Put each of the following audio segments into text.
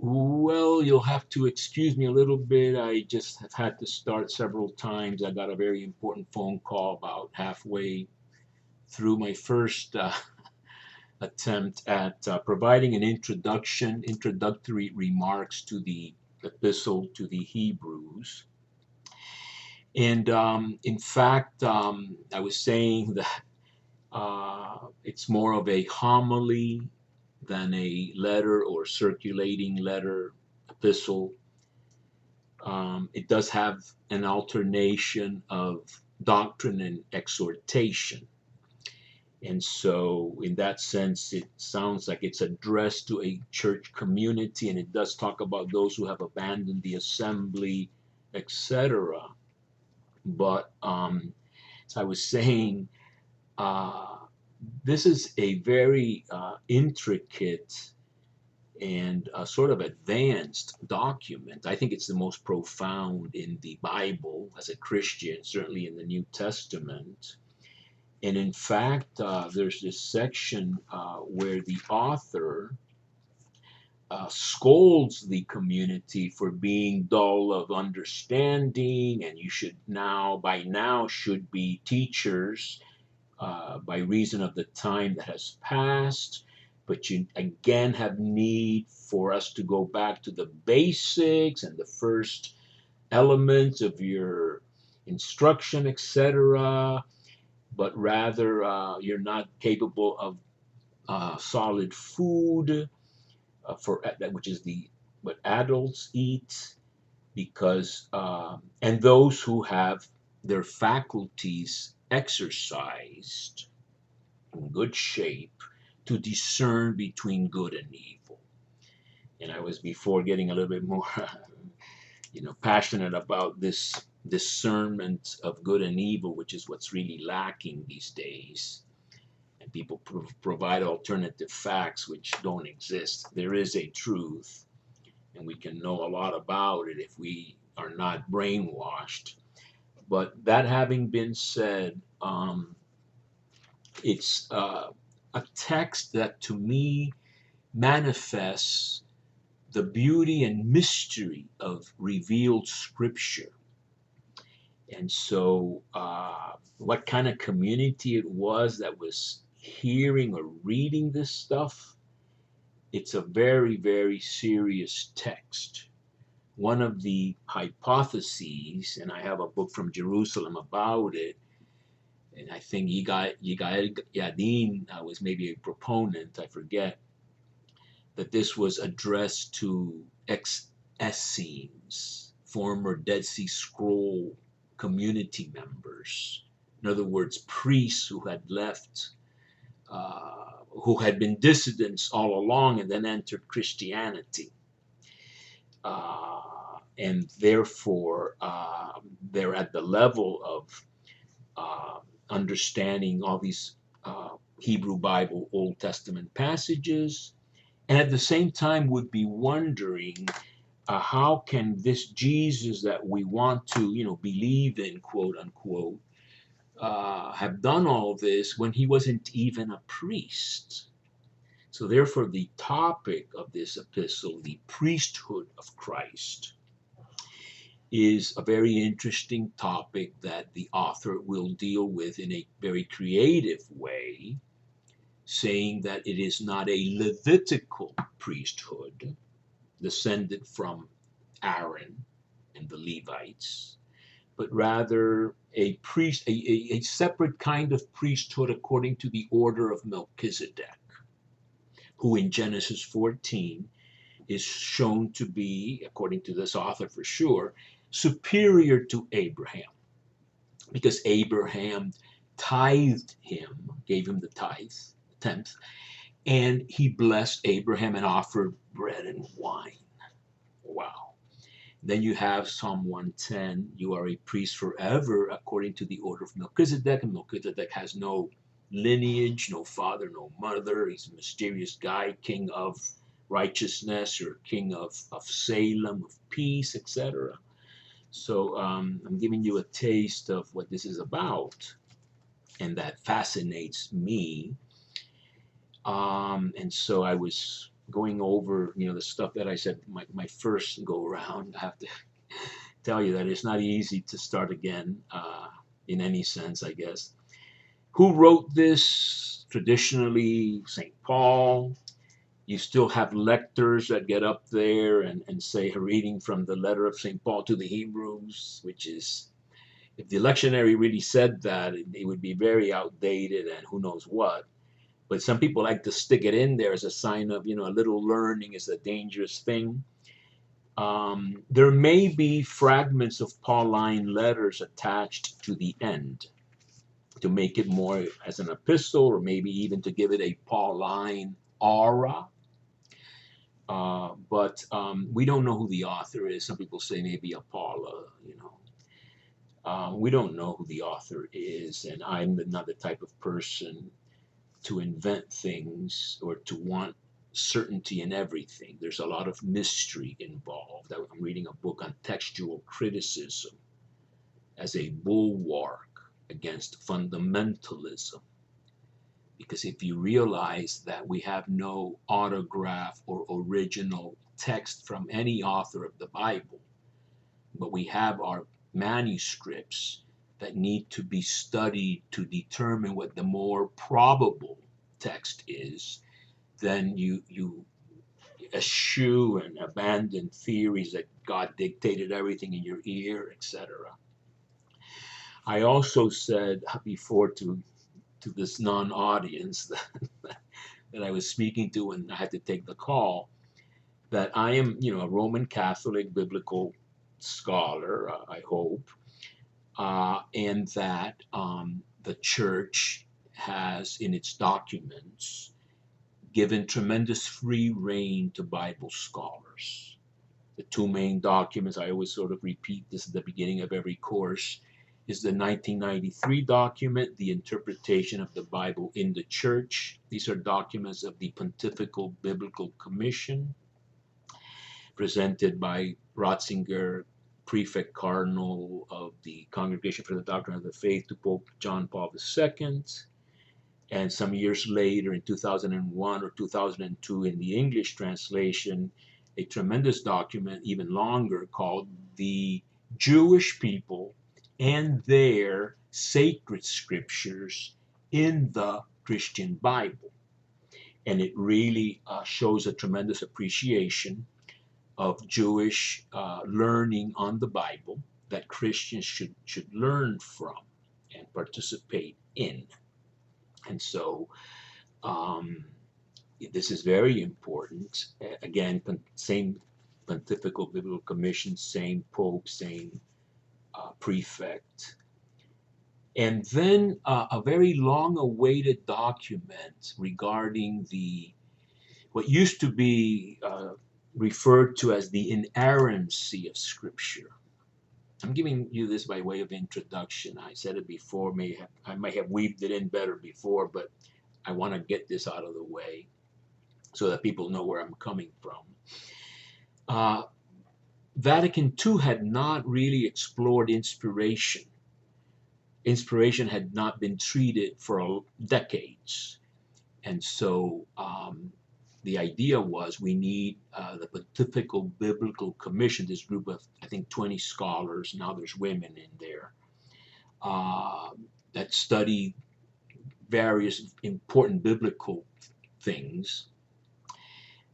Well, you'll have to excuse me a little bit. I just have had to start several times. I got a very important phone call about halfway through my first attempt at providing an introductory remarks to the epistle to the Hebrews. And in fact, I was saying that it's more of a homily than a letter or circulating letter epistle. It does have an alternation of doctrine and exhortation. And so, in that sense, it sounds like it's addressed to a church community, and it does talk about those who have abandoned the assembly, etc. But as I was saying, uh, this is a very intricate and sort of advanced document. I think it's the most profound in the Bible as a Christian, certainly in the New Testament. And in fact, there's this section where the author scolds the community for being dull of understanding, and you should by now, should be teachers by reason of the time that has passed. But you again have need for us to go back to the basics and the first elements of your instruction, etc. But rather, you're not capable of solid food for that, which is the what adults eat, because and those who have their faculties exercised in good shape to discern between good and evil. And I was before getting a little bit more, passionate about this discernment of good and evil, which is what's really lacking these days. And people provide alternative facts which don't exist. There is a truth, and we can know a lot about it if we are not brainwashed. But that having been said, it's a text that to me manifests the beauty and mystery of revealed scripture. And so, what kind of community it was that was hearing or reading this stuff, it's a very, very serious text. One of the hypotheses, and I have a book from Jerusalem about it, and I think Yigael Yadin was maybe a proponent, I forget, that this was addressed to ex-Essenes, former Dead Sea Scroll community members. In other words, priests who had left, who had been dissidents all along and then entered Christianity. And therefore, they're at the level of understanding all these Hebrew Bible Old Testament passages, and at the same time would be wondering how can this Jesus that we want to, believe in, quote unquote, have done all this when he wasn't even a priest. So therefore, the topic of this epistle, the priesthood of Christ, is a very interesting topic that the author will deal with in a very creative way, saying that it is not a Levitical priesthood descended from Aaron and the Levites, but rather a separate kind of priesthood according to the order of Melchizedek, who in Genesis 14 is shown to be, according to this author for sure, superior to Abraham, because Abraham tithed him, gave him the tithe, tenth, and he blessed Abraham and offered bread and wine. Wow. Then you have Psalm 110, you are a priest forever according to the order of Melchizedek, and Melchizedek has no lineage, no father, no mother. He's a mysterious guy, king of righteousness or king of Salem, of peace, etc. So I'm giving you a taste of what this is about, and that fascinates me. And so I was going over, the stuff that I said my first go around. I have to tell you that it's not easy to start again, in any sense, I guess. Who wrote this? Traditionally, St. Paul. You still have lectors that get up there and say a reading from the letter of St. Paul to the Hebrews, which is, if the lectionary really said that, it would be very outdated and who knows what. But some people like to stick it in there as a sign of, a little learning is a dangerous thing. There may be fragments of Pauline letters attached to the end to make it more as an epistle, or maybe even to give it a Pauline aura. But we don't know who the author is. Some people say maybe a Paula. We don't know who the author is, and I'm not the type of person to invent things or to want certainty in everything. There's a lot of mystery involved. I'm reading a book on textual criticism as a bulwark against fundamentalism. Because if you realize that we have no autograph or original text from any author of the Bible, but we have our manuscripts that need to be studied to determine what the more probable text is, then you eschew and abandon theories that God dictated everything in your ear, etc. I also said before to this non-audience that I was speaking to when I had to take the call, that I am, a Roman Catholic biblical scholar, I hope, and that the church has in its documents given tremendous free rein to Bible scholars. The two main documents, I always sort of repeat this at the beginning of every course, is the 1993 document, The Interpretation of the Bible in the Church. These are documents of the Pontifical Biblical Commission, presented by Ratzinger, Prefect Cardinal of the Congregation for the Doctrine of the Faith, to Pope John Paul II. And some years later, in 2001 or 2002, in the English translation, a tremendous document, even longer, called The Jewish People and Their Sacred Scriptures in the Christian Bible. And it really shows a tremendous appreciation of Jewish learning on the Bible that Christians should learn from and participate in. And so this is very important. Again, same Pontifical Biblical Commission, same Pope, same prefect. And then a very long-awaited document regarding what used to be referred to as the inerrancy of Scripture. I'm giving you this by way of introduction. I said it before, I might have weaved it in better before, but I want to get this out of the way so that people know where I'm coming from. Vatican II had not really explored inspiration. Inspiration had not been treated for decades. And so the idea was we need the Pontifical Biblical Commission, this group of, I think, 20 scholars, now there's women in there, that study various important biblical things.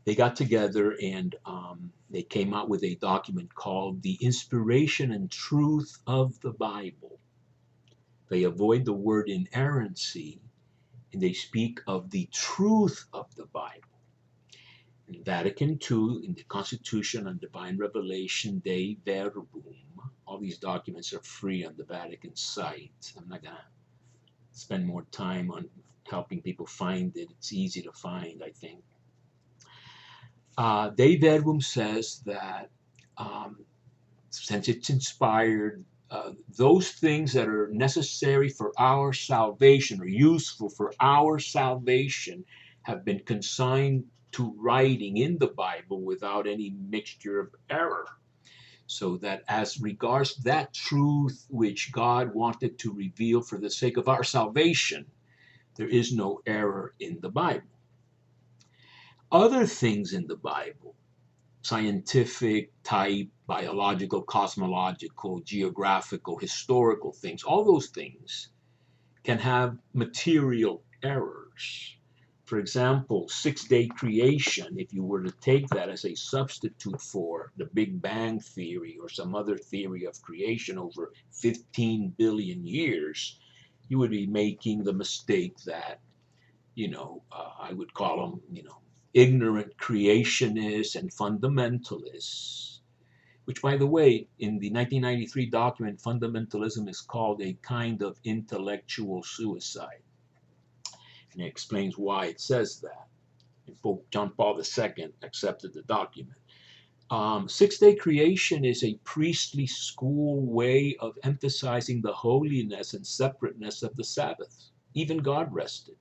They got together and they came out with a document called The Inspiration and Truth of the Bible. They avoid the word inerrancy and they speak of the truth of the Bible. In Vatican II, in the Constitution on Divine Revelation, Dei Verbum, all these documents are free on the Vatican site. I'm not going to spend more time on helping people find it. It's easy to find, I think. Dei Verbum says that since it's inspired, those things that are necessary for our salvation or useful for our salvation have been consigned to writing in the Bible without any mixture of error. So that as regards that truth which God wanted to reveal for the sake of our salvation, there is no error in the Bible. Other things in the Bible, scientific type, biological, cosmological, geographical, historical things, all those things can have material errors. For example, six-day creation, if you were to take that as a substitute for the Big Bang theory or some other theory of creation over 15 billion years, you would be making the mistake that, I would call them, ignorant creationists and fundamentalists, which, by the way, in the 1993 document, fundamentalism is called a kind of intellectual suicide. And it explains why it says that. And Pope John Paul II accepted the document. Six-day creation is a priestly school way of emphasizing the holiness and separateness of the Sabbath. Even God rested.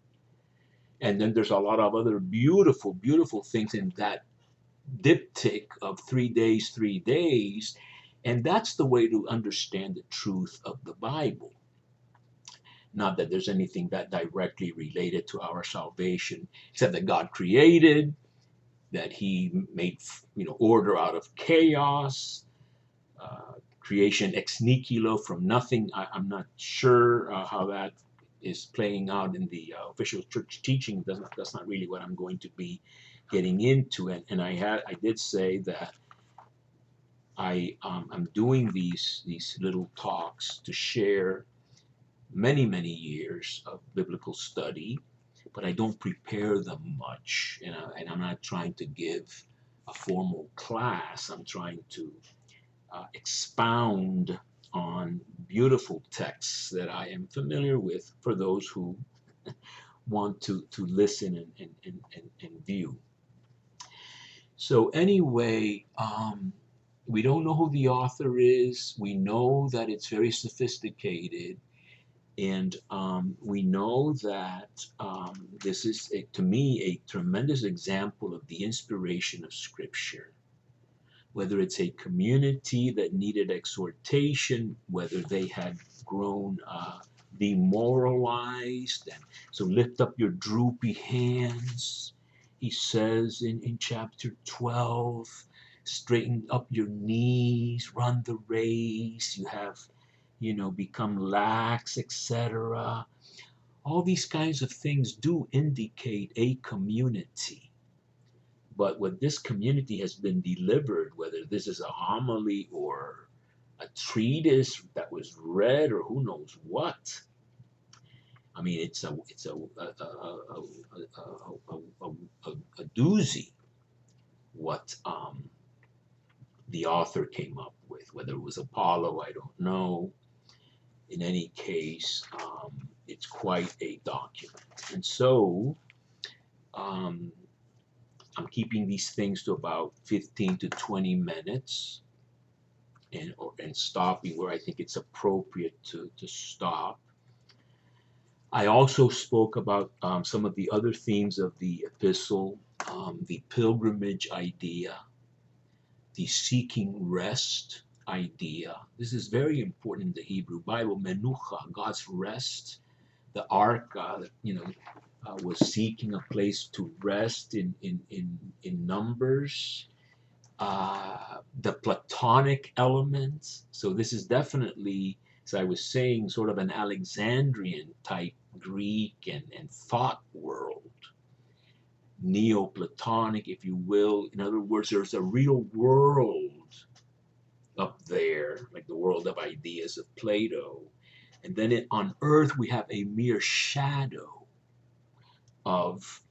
And then there's a lot of other beautiful, beautiful things in that diptych of 3 days, 3 days. And that's the way to understand the truth of the Bible. Not that there's anything that directly related to our salvation, except that God created, that He made, order out of chaos, creation ex nihilo, from nothing. I'm not sure how that is playing out in the official church teaching. That's not really what I'm going to be getting into. And I did say that I'm doing these little talks to share many, many years of biblical study, but I don't prepare them much. And I'm not trying to give a formal class. I'm trying to expound on beautiful texts that I am familiar with for those who want to listen and view. So anyway, we don't know who the author is. We know that it's very sophisticated. And we know that this is, to me, a tremendous example of the inspiration of Scripture. Whether it's a community that needed exhortation, whether they had grown demoralized. And so lift up your droopy hands, he says in chapter 12. Straighten up your knees, run the race. You have become lax, etc. All these kinds of things do indicate a community. But when this community has been delivered, whether this is a homily or a treatise that was read or who knows what, I mean, it's a doozy what the author came up with. Whether it was Apollo, I don't know. In any case, it's quite a document. And so I'm keeping these things to about 15 to 20 minutes and stopping where I think it's appropriate to stop. I also spoke about some of the other themes of the epistle, the pilgrimage idea, the seeking rest idea. This is very important in the Hebrew Bible. Menucha, God's rest. The ark, was seeking a place to rest in Numbers. The Platonic elements. So this is definitely, as I was saying, sort of an Alexandrian type Greek and thought world. Neoplatonic, if you will. In other words, there's a real world up there, like the world of ideas of Plato. And then on earth, we have a mere shadow of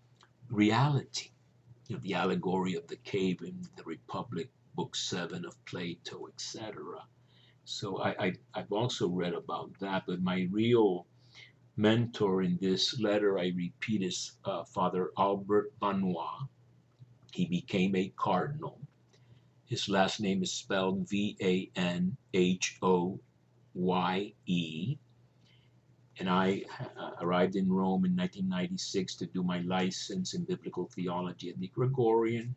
reality. The allegory of the cave in the Republic, Book 7 of Plato, etc. So I've also read about that, but my real mentor in this letter, I repeat, is Father Albert Vanois. He became a cardinal. His last name is spelled Vanhoye. And I arrived in Rome in 1996 to do my license in biblical theology at the Gregorian.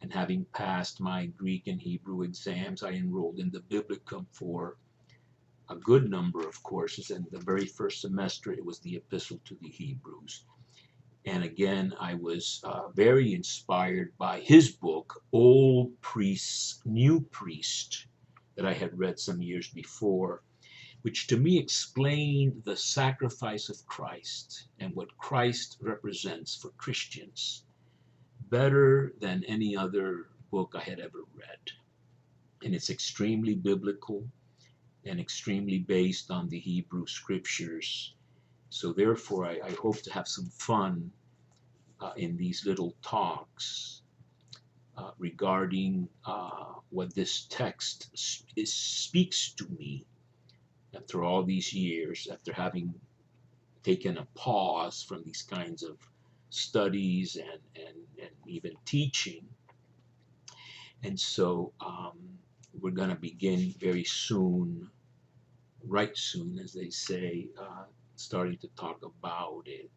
And having passed my Greek and Hebrew exams, I enrolled in the Biblicum for a good number of courses. And the very first semester, it was the Epistle to the Hebrews. And again, I was very inspired by his book, Old Priest, New Priest, that I had read some years before, which to me explained the sacrifice of Christ and what Christ represents for Christians better than any other book I had ever read. And it's extremely biblical and extremely based on the Hebrew scriptures. So therefore, I hope to have some fun in these little talks regarding what this text speaks to me after all these years, after having taken a pause from these kinds of studies and even teaching. And so we're going to begin very soon, right soon, as they say, starting to talk about it.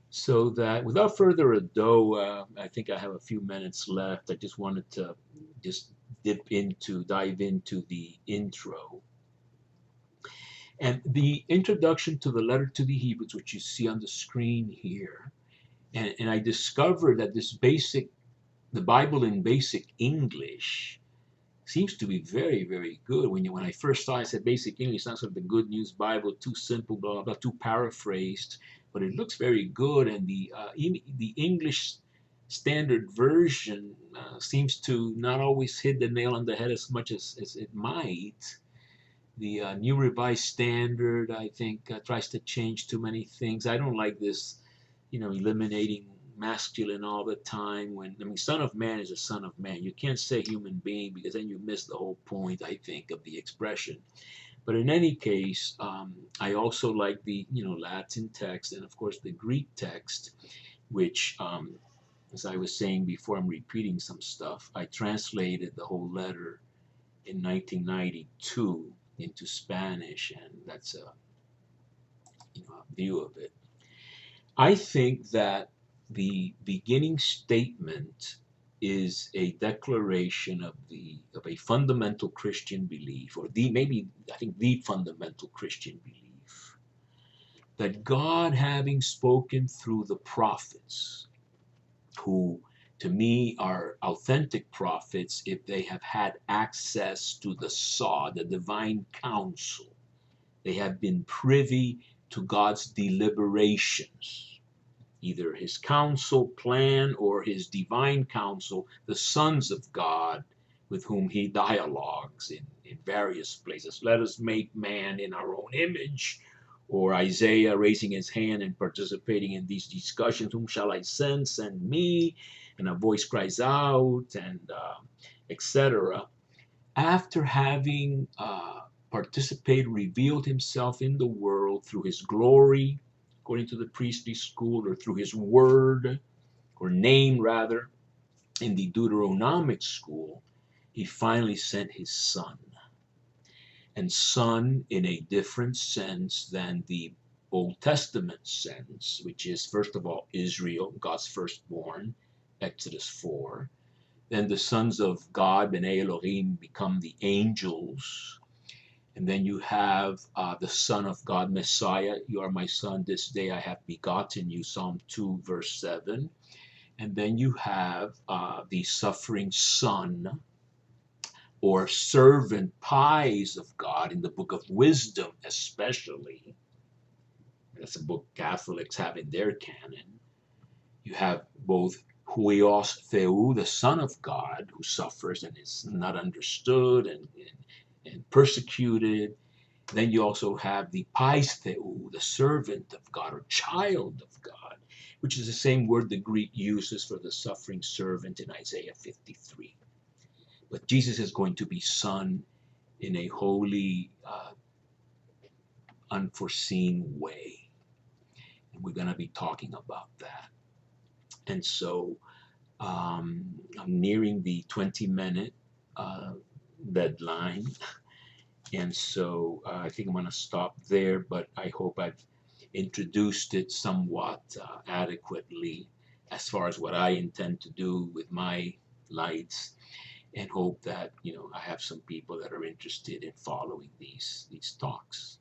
So that without further ado, I think I have a few minutes left. I just wanted to just dive into the intro. And the introduction to the letter to the Hebrews, which you see on the screen here, and I discovered that the Bible in basic English seems to be very, very good. When I first saw it, I said basic English sounds like the Good News Bible, too simple, blah, blah, blah, too paraphrased, but it looks very good. And the English Standard Version seems to not always hit the nail on the head as much as it might. The New Revised Standard, I think, tries to change too many things. I don't like this, eliminating masculine all the time. Son of man is a son of man. You can't say human being because then you miss the whole point, I think, of the expression. But in any case, I also like the, Latin text and, of course, the Greek text, which, as I was saying before, I'm repeating some stuff. I translated the whole letter in 1992 into Spanish, and that's a view of it. I think that the beginning statement is a declaration of a fundamental Christian belief, or the fundamental Christian belief, that God, having spoken through the prophets, who to me are authentic prophets if they have had access to the divine counsel. They have been privy to God's deliberations, either his counsel plan or his divine counsel, the sons of God with whom he dialogues in various places. Let us make man in our own image. Or Isaiah raising his hand and participating in these discussions. Whom shall I send? Send me. And a voice cries out, and etc. After having participated, revealed himself in the world through his glory, according to the priestly school, or through his word, or name rather, in the Deuteronomic school, he finally sent his son. And son in a different sense than the Old Testament sense, which is, first of all, Israel, God's firstborn, Exodus 4. Then the sons of God, B'nai Elohim, become the angels. And then you have the Son of God, Messiah. You are my son, this day I have begotten you, Psalm 2, verse 7. And then you have the suffering Son, or servant pies of God in the Book of Wisdom, especially. That's a book Catholics have in their canon. You have both Huios Theou, the Son of God, who suffers and is not understood and persecuted. Then you also have the Pais Theou, the servant of God or child of God, which is the same word the Greek uses for the suffering servant in Isaiah 53. But Jesus is going to be son in a wholly unforeseen way. And we're going to be talking about that. And so I'm nearing the 20-minute deadline. And so I think I'm going to stop there, but I hope I've introduced it somewhat adequately as far as what I intend to do with my lights, and hope that I have some people that are interested in following these talks.